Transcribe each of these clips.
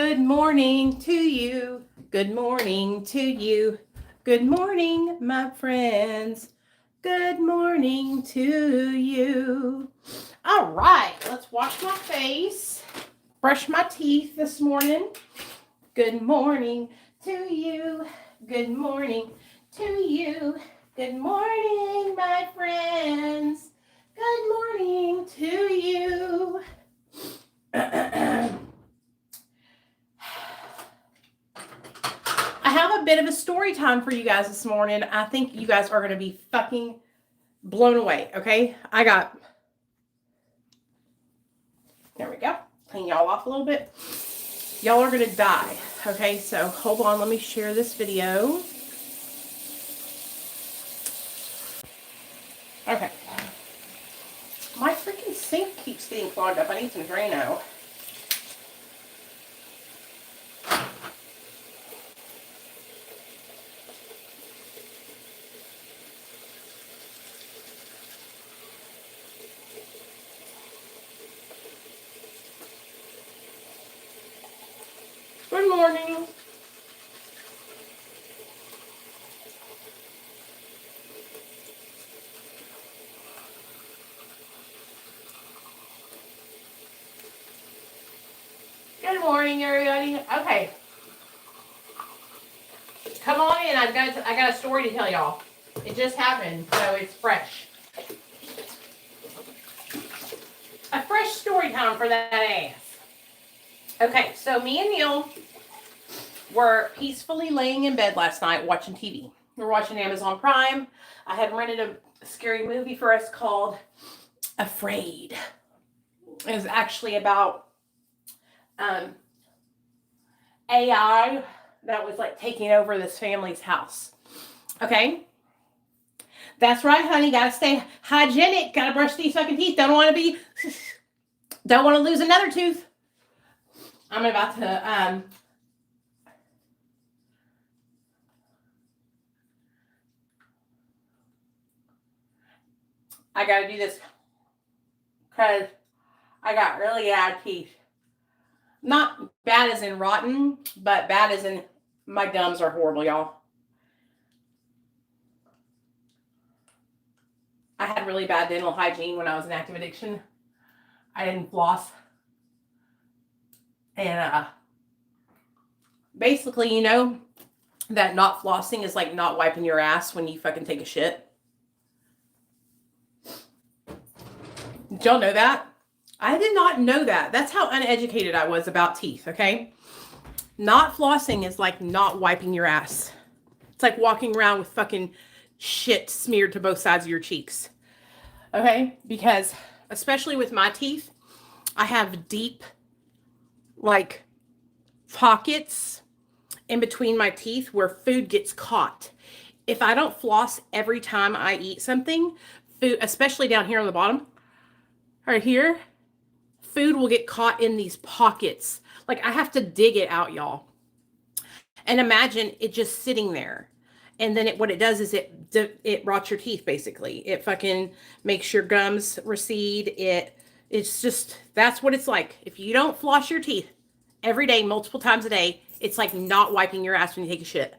Good morning to you. Good morning to you. Good morning, my friends. Good morning to you. All right, let's wash my face, brush my teeth this morning. Good morning to you. Good morning to you. Good morning, my friends. Good morning to you. I have a bit of a story time for you guys this morning. I think you guys are going to be fucking blown away, okay? There we go. Clean y'all off a little bit. Y'all are going to die, okay? So hold on. Let me share this video. Okay. My freaking sink keeps getting clogged up. I need some Drano. Good morning. Good morning, everybody. Okay. Come on in. I got a story to tell y'all. It just happened, so it's fresh. A fresh story time for that ass. Okay, so me and Neil were peacefully laying in bed last night watching TV. We were watching Amazon Prime. I had rented a scary movie for us called Afraid. It was actually about AI that was like taking over this family's house. Okay? That's right, honey. Gotta stay hygienic. Gotta brush these fucking teeth. Don't want to lose another tooth. I'm about to I gotta do this because I got really bad teeth. Not bad as in rotten, but bad as in my gums are horrible, y'all. I had really bad dental hygiene when I was in active addiction. I didn't floss. And basically, you know that not flossing is like not wiping your ass when you fucking take a shit. Did y'all know that? I did not know that. That's how uneducated I was about teeth, okay? Not flossing is like not wiping your ass. It's like walking around with fucking shit smeared to both sides of your cheeks. Okay? Because especially with my teeth, I have deep like pockets in between my teeth where food gets caught. If I don't floss every time I eat something, food, especially down here on the bottom, right here, food will get caught in these pockets. Like I have to dig it out, y'all. And imagine it just sitting there. And then what it does is it rots your teeth, basically. It fucking makes your gums recede. It's just, that's what it's like. If you don't floss your teeth every day, multiple times a day, it's like not wiping your ass when you take a shit.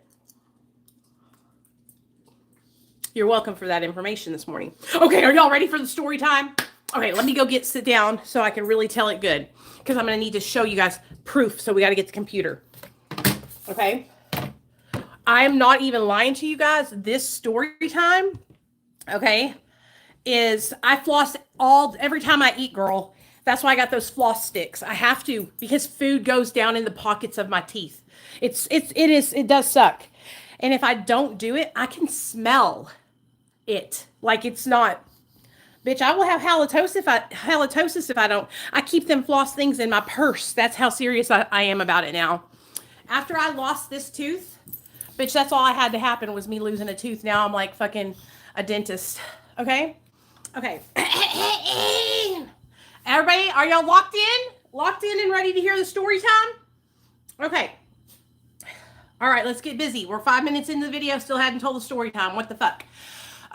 You're welcome for that information this morning. Okay, are y'all ready for the story time? Okay, let me go sit down so I can really tell it good. Because I'm going to need to show you guys proof. So we got to get the computer. Okay? I'm not even lying to you guys. This story time, okay, is I floss every time I eat, girl. That's why I got those floss sticks. I have to, because food goes down in the pockets of my teeth. It does suck. And if I don't do it, I can smell it. Like it's not, bitch, I will have halitosis if I don't. I keep them floss things in my purse. That's how serious I am about it now. After I lost this tooth, bitch, that's all I had to happen was me losing a tooth. Now I'm like fucking a dentist. Okay? Okay. Everybody, are y'all locked in? Locked in and ready to hear the story time? Okay. All right, let's get busy. We're 5 minutes into the video, still hadn't told the story time. What the fuck?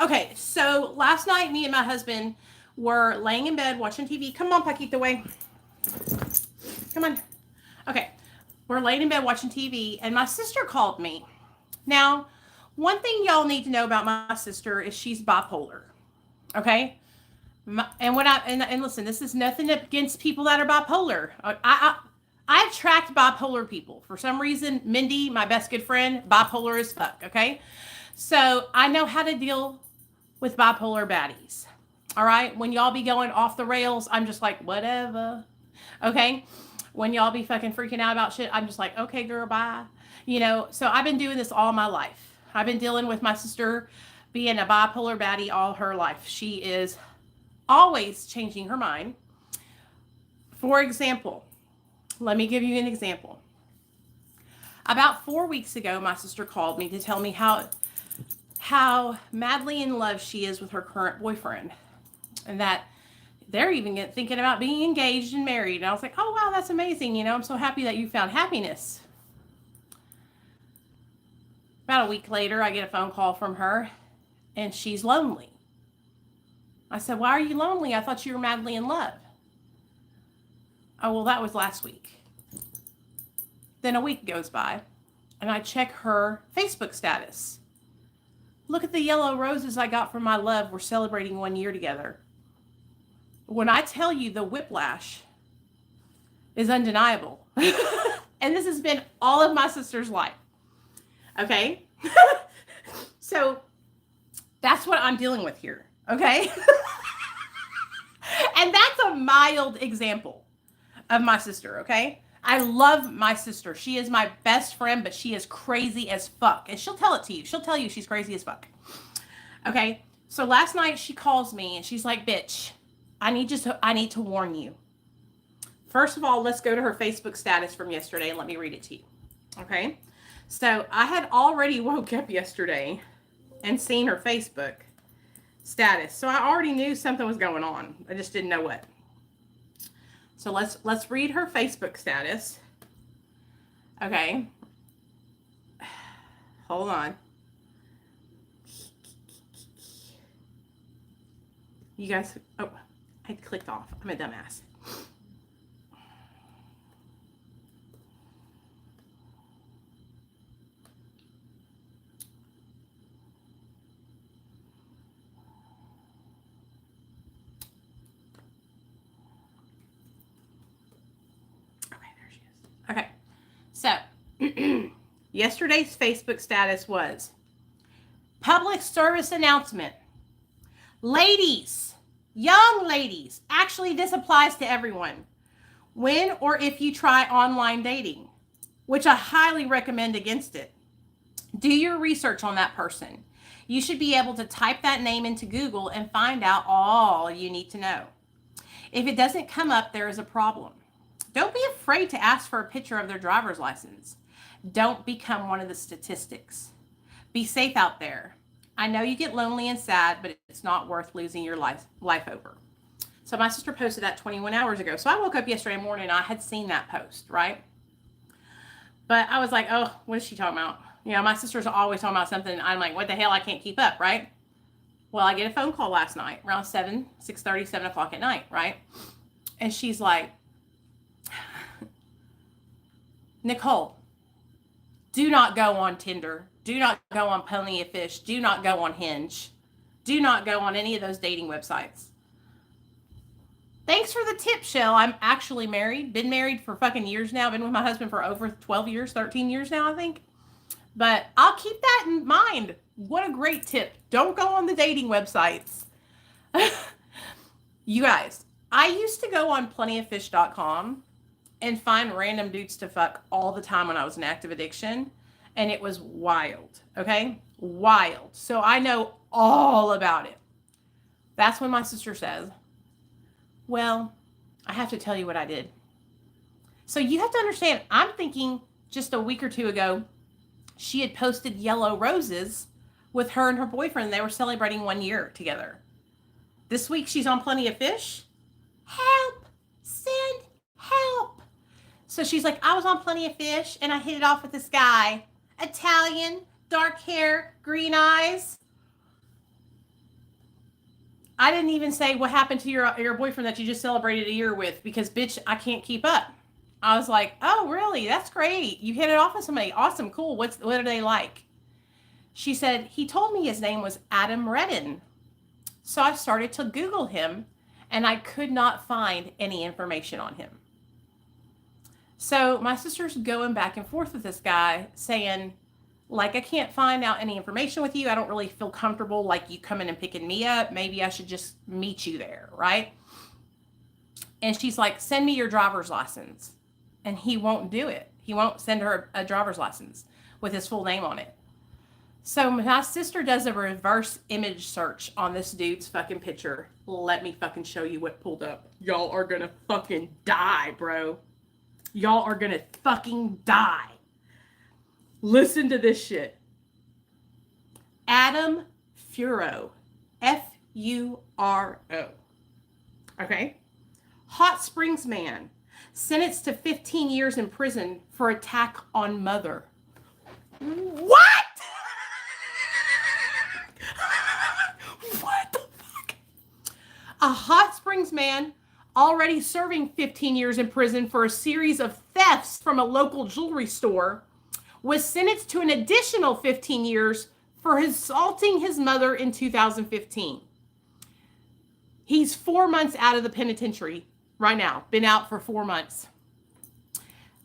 Okay, so last night, me and my husband were laying in bed watching TV. Come on, Paquita, away. Come on. Okay. we're laying in bed watching TV, and my sister called me. Now, one thing y'all need to know about my sister is she's bipolar. Okay? And listen, this is nothing against people that are bipolar. I attract bipolar people. For some reason, Mindy, my best good friend, bipolar as fuck, okay? So I know how to deal with bipolar baddies. All right? When y'all be going off the rails, I'm just like, whatever. Okay? When y'all be fucking freaking out about shit, I'm just like, okay, girl, bye. You know, so I've been doing this all my life. I've been dealing with my sister being a bipolar baddie all her life. She is always changing her mind. For example, let me give you an example. About 4 weeks ago, my sister called me to tell me how madly in love she is with her current boyfriend, and that they're even thinking about being engaged and married. And I was like, oh, wow, that's amazing. You know, I'm so happy that you found happiness. About a week later, I get a phone call from her, and she's lonely. I said, why are you lonely? I thought you were madly in love. Oh, well, that was last week. Then a week goes by, and I check her Facebook status. Look at the yellow roses I got from my love. We're celebrating 1 year together. When I tell you the whiplash is undeniable. And this has been all of my sister's life. Okay? So that's what I'm dealing with here. Okay? And that's a mild example of my sister, okay? I love my sister. She is my best friend, but she is crazy as fuck. And she'll tell it to you. She'll tell you she's crazy as fuck. Okay? So last night she calls me and she's like, bitch, I need to warn you. First of all, let's go to her Facebook status from yesterday and let me read it to you. Okay? So I had already woke up yesterday and seen her Facebook status. So I already knew something was going on. I just didn't know what. So let's read her Facebook status. Okay. Hold on. You guys, oh, I clicked off. I'm a dumbass. Okay, so yesterday's Facebook status was public service announcement. Ladies, young ladies, actually this applies to everyone. When or if you try online dating, which I highly recommend against it, do your research on that person. You should be able to type that name into Google and find out all you need to know. If it doesn't come up, there is a problem. Don't be afraid to ask for a picture of their driver's license. Don't become one of the statistics. Be safe out there. I know you get lonely and sad, but it's not worth losing your life over. So my sister posted that 21 hours ago. So I woke up yesterday morning and I had seen that post, right? But I was like, oh, what is she talking about? You know, my sister's always talking about something. I'm like, what the hell? I can't keep up, right? Well, I get a phone call last night around 6:30, 7 o'clock at night, right? And she's like, Nicole, do not go on Tinder. Do not go on Plenty of Fish. Do not go on Hinge. Do not go on any of those dating websites. Thanks for the tip, Shell. I'm actually married. Been married for fucking years now. Been with my husband for over 12 years, 13 years now, I think. But I'll keep that in mind. What a great tip. Don't go on the dating websites. You guys, I used to go on plentyoffish.com and find random dudes to fuck all the time when I was in active addiction. And it was wild, okay? Wild. So I know all about it. That's when my sister says, well, I have to tell you what I did. So you have to understand, I'm thinking just a week or two ago, she had posted yellow roses with her and her boyfriend. They were celebrating 1 year together. This week she's on Plenty of Fish. Help! Send help! So she's like, I was on Plenty of Fish and I hit it off with this guy. Italian, dark hair, green eyes. I didn't even say what happened to your boyfriend that you just celebrated a year with because, bitch, I can't keep up. I was like, oh, really? That's great. You hit it off with somebody. Awesome. Cool. What are they like? She said, he told me his name was Adam Redden. So I started to Google him, and I could not find any information on him. So my sister's going back and forth with this guy saying, like, I can't find out any information with you. I don't really feel comfortable, like, you coming and picking me up. Maybe I should just meet you there, right? And she's like, send me your driver's license. And he won't do it. He won't send her a driver's license with his full name on it. So my sister does a reverse image search on this dude's fucking picture. Let me fucking show you what pulled up. Y'all are gonna fucking die, bro. Y'all are gonna fucking die. Listen to this shit. Adam Furo. F-U-R-O. Okay? Hot Springs man. Sentenced to 15 years in prison for attack on mother. What? What the fuck? A Hot Springs man already serving 15 years in prison for a series of thefts from a local jewelry store was sentenced to an additional 15 years for assaulting his mother in 2015. He's 4 months out of the penitentiary right now. Been out for 4 months.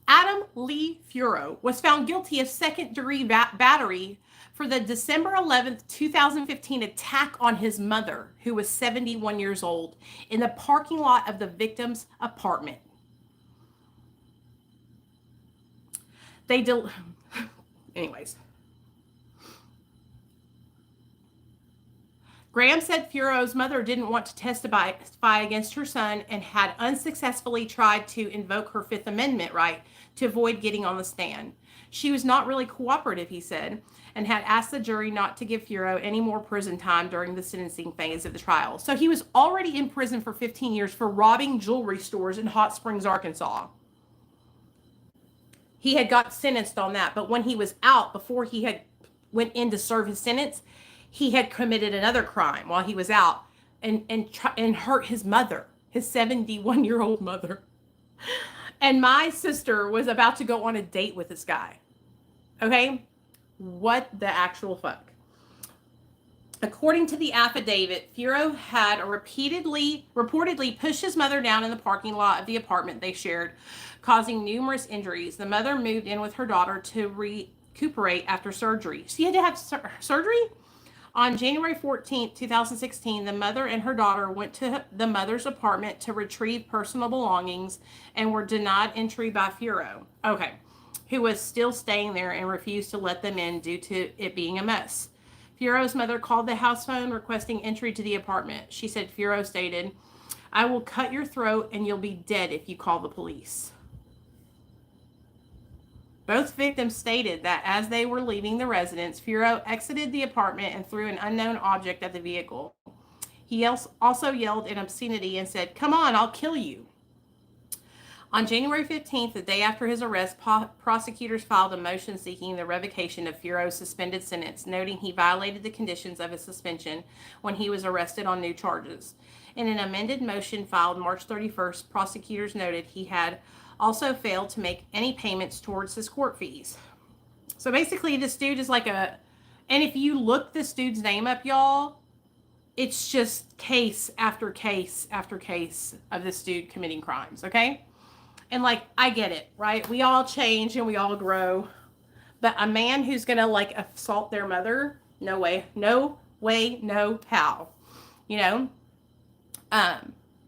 Adam Lee Furo was found guilty of second-degree battery for the December 11th, 2015 attack on his mother, who was 71 years old, in the parking lot of the victim's apartment. Anyways. Graham said Furo's mother didn't want to testify against her son and had unsuccessfully tried to invoke her Fifth Amendment right to avoid getting on the stand. She was not really cooperative, he said, and had asked the jury not to give Furo any more prison time during the sentencing phase of the trial. So he was already in prison for 15 years for robbing jewelry stores in Hot Springs, Arkansas. He had got sentenced on that, but when he was out, before he had went in to serve his sentence, he had committed another crime while he was out and hurt his mother, his 71-year-old mother. And my sister was about to go on a date with this guy. Okay? What the actual fuck? According to the affidavit, Furo had reportedly pushed his mother down in the parking lot of the apartment they shared, causing numerous injuries. The mother moved in with her daughter to recuperate after surgery. She had to have surgery? On January 14th, 2016, the mother and her daughter went to the mother's apartment to retrieve personal belongings and were denied entry by Furo, who was still staying there and refused to let them in due to it being a mess. Furo's mother called the house phone requesting entry to the apartment. She said Furo stated, "I will cut your throat and you'll be dead if you call the police." Both victims stated that as they were leaving the residence, Furo exited the apartment and threw an unknown object at the vehicle. He also yelled in obscenity and said, "Come on, I'll kill you." On January 15th, the day after his arrest, prosecutors filed a motion seeking the revocation of Furo's suspended sentence, noting he violated the conditions of his suspension when he was arrested on new charges. In an amended motion filed March 31st, prosecutors noted he had also failed to make any payments towards his court fees. So basically, this dude is like and if you look this dude's name up, y'all, it's just case after case after case of this dude committing crimes, okay? And like, I get it, right? We all change and we all grow. But a man who's gonna like assault their mother, no way, no how. You know?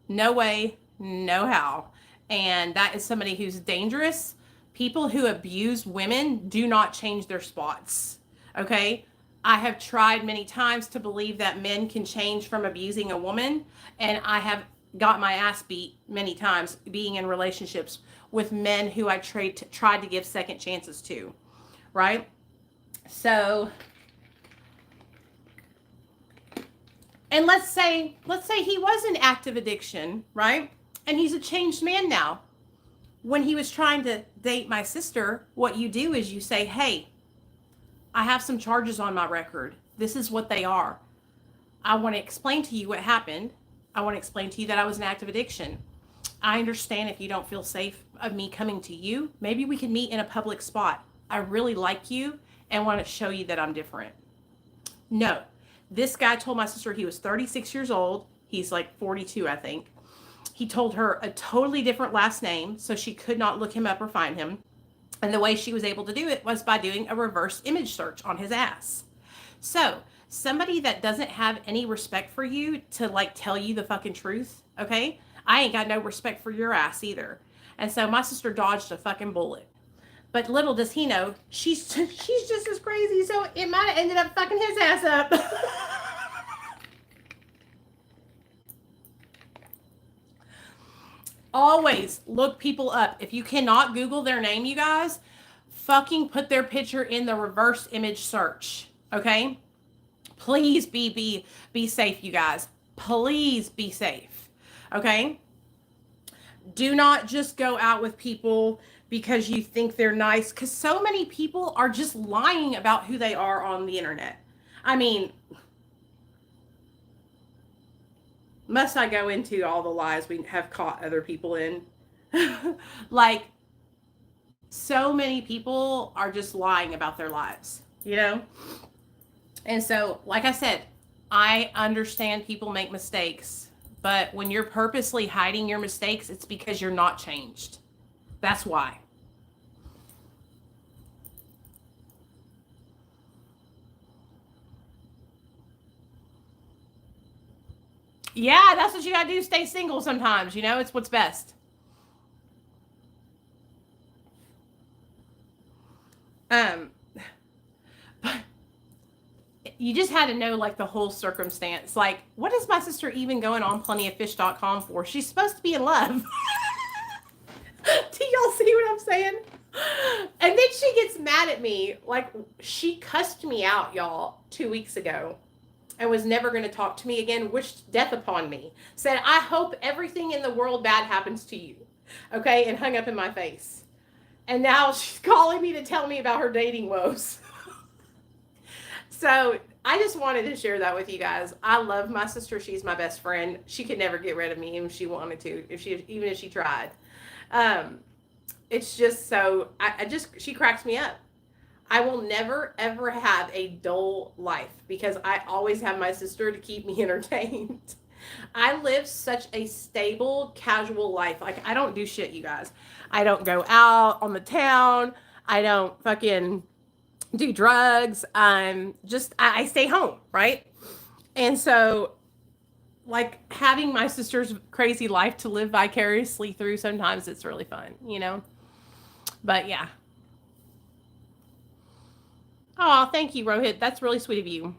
No way, no how. And that is somebody who's dangerous. People who abuse women do not change their spots. Okay? I have tried many times to believe that men can change from abusing a woman, and I have got my ass beat many times being in relationships with men who I tried to give second chances to, right? So, and let's say he was in active addiction, right? And he's a changed man now. When he was trying to date my sister, what you do is you say, "Hey, I have some charges on my record. This is what they are. I want to explain to you what happened. I want to explain to you that I was in active addiction. I understand if you don't feel safe of me coming to you. Maybe we can meet in a public spot. I really like you and want to show you that I'm different. No, this guy told my sister he was 36 years old. He's like 42, I think. He told her a totally different last name, so she could not look him up or find him. And the way she was able to do it was by doing a reverse image search on his ass. So somebody that doesn't have any respect for you to like tell you the fucking truth, okay? I ain't got no respect for your ass either. And so my sister dodged a fucking bullet. But little does he know, she's just as crazy, so it might have ended up fucking his ass up. Always look people up. If you cannot Google their name, you guys, fucking put their picture in the reverse image search, okay? Please be safe, you guys. Please be safe, okay? Do not just go out with people because you think they're nice, because so many people are just lying about who they are on the internet. I mean, must I go into all the lies we have caught other people in? Like, so many people are just lying about their lives, you know? And so, like I said, I understand people make mistakes, but when you're purposely hiding your mistakes, it's because you're not changed. That's why. Yeah, that's what you gotta do. Stay single sometimes, you know? It's what's best. Um, but you just had to know like the whole circumstance. Like, what is my sister even going on plentyoffish.com for? She's supposed to be in love. Do y'all see what I'm saying? And then she gets mad at me. Like, she cussed me out, y'all, 2 weeks ago and was never going to talk to me again, wished death upon me. Said, I hope everything in the world bad happens to you. Okay? And hung up in my face. And now she's calling me to tell me about her dating woes. So I just wanted to share that with you guys. I love my sister. She's my best friend. She could never get rid of me if she wanted to, even if she tried. It's just so, she cracks me up. I will never, ever have a dull life because I always have my sister to keep me entertained. I live such a stable, casual life. Like, I don't do shit, you guys. I don't go out on the town. I don't fucking do drugs. I stay home, right? And so, like, having my sister's crazy life to live vicariously through, sometimes it's really fun, you know? But yeah. Oh, thank you, Rohit. That's really sweet of you.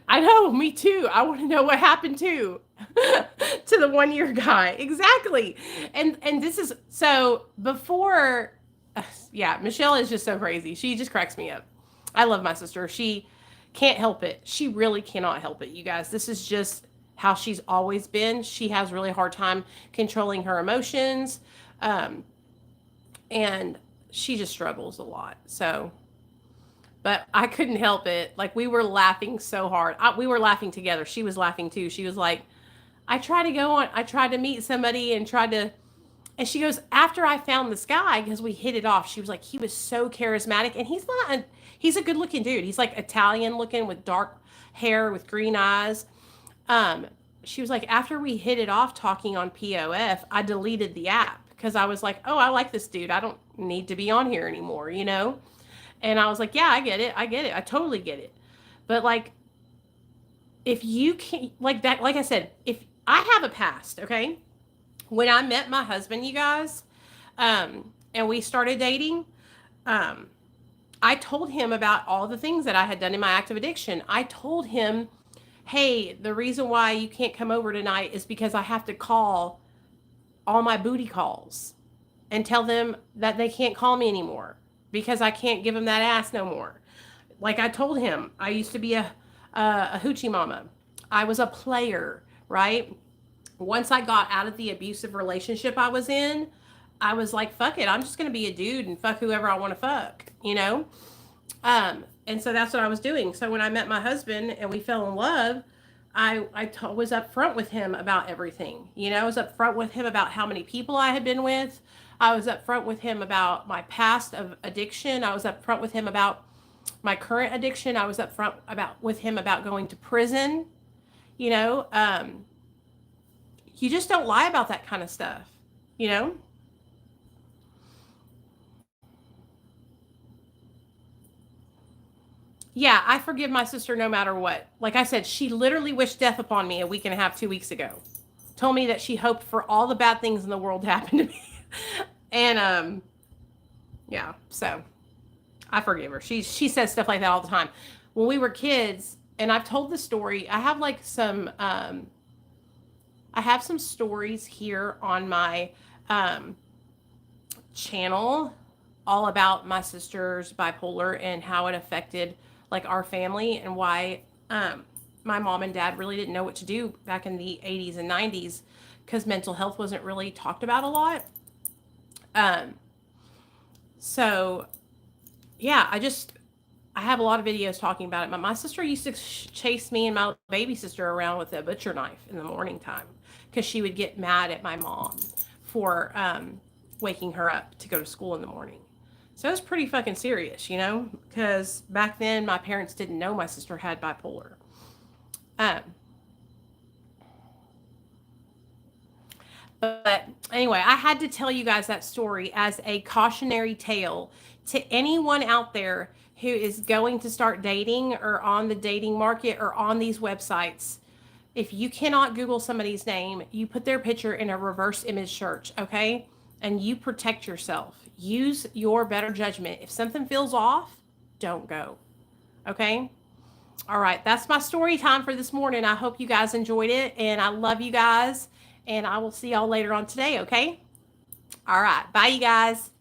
I know, me too. I want to know what happened too to the 1 year guy. Exactly. And this is so before yeah, Michelle is just so crazy. She just cracks me up. I love my sister. She can't help it. She really cannot help it, you guys. This is just how she's always been. She has really hard time controlling her emotions. And she just struggles a lot. So, but I couldn't help it. Like, we were laughing so hard. We were laughing together. She was laughing too. She was like, I tried to meet somebody and and she goes, after I found this guy, because we hit it off, she was like, he was so charismatic. And he's a good looking dude. He's like Italian looking with dark hair, with green eyes. She was like, after we hit it off talking on POF, I deleted the app because I was like, oh, I like this dude. I don't need to be on here anymore, you know? And I was like, yeah, I get it. I totally get it. But like, if you can't, like that, like I said, if I have a past, okay? When I met my husband, you guys, and we started dating, I told him about all the things that I had done in my active addiction. I told him, hey, the reason why you can't come over tonight is because I have to call all my booty calls and tell them that they can't call me anymore because I can't give them that ass no more. Like I told him, I used to be a hoochie mama. I was a player, right? Once I got out of the abusive relationship I was in, I was like, fuck it. I'm just going to be a dude and fuck whoever I want to fuck, you know? And And so that's what I was doing. So when I met my husband and we fell in love, I was upfront with him about everything. I was upfront with him about how many people I had been with. I was upfront with him about my past of addiction. I was upfront with him about my current addiction. I was upfront with him about going to prison. You know, you just don't lie about that kind of stuff. You know. Yeah, I forgive my sister no matter what. Like I said, she literally wished death upon me a week and a half, 2 weeks ago. Told me that she hoped for all the bad things in the world to happen to me. And yeah, so I forgive her. She says stuff like that all the time. When we were kids, and I've told this story, I have like some I have some stories here on my channel all about my sister's bipolar and how it affected like our family, and why my mom and dad really didn't know what to do back in the 80s and 90s, because mental health wasn't really talked about a lot. So yeah, I have a lot of videos talking about it. But my sister used to chase me and my baby sister around with a butcher knife in the morning time, because she would get mad at my mom for waking her up to go to school in the morning. So it was pretty fucking serious, because back then my parents didn't know my sister had bipolar. But anyway, I had to tell you guys that story as a cautionary tale to anyone out there who is going to start dating or on the dating market or on these websites. If you cannot Google somebody's name, you put their picture in a reverse image search, okay? And you protect yourself. Use your better judgment. If something feels off, don't go, okay? All right, that's my story time for this morning. I hope you guys enjoyed it, and I love you guys, and I will see y'all later on today, okay? All right, bye, you guys.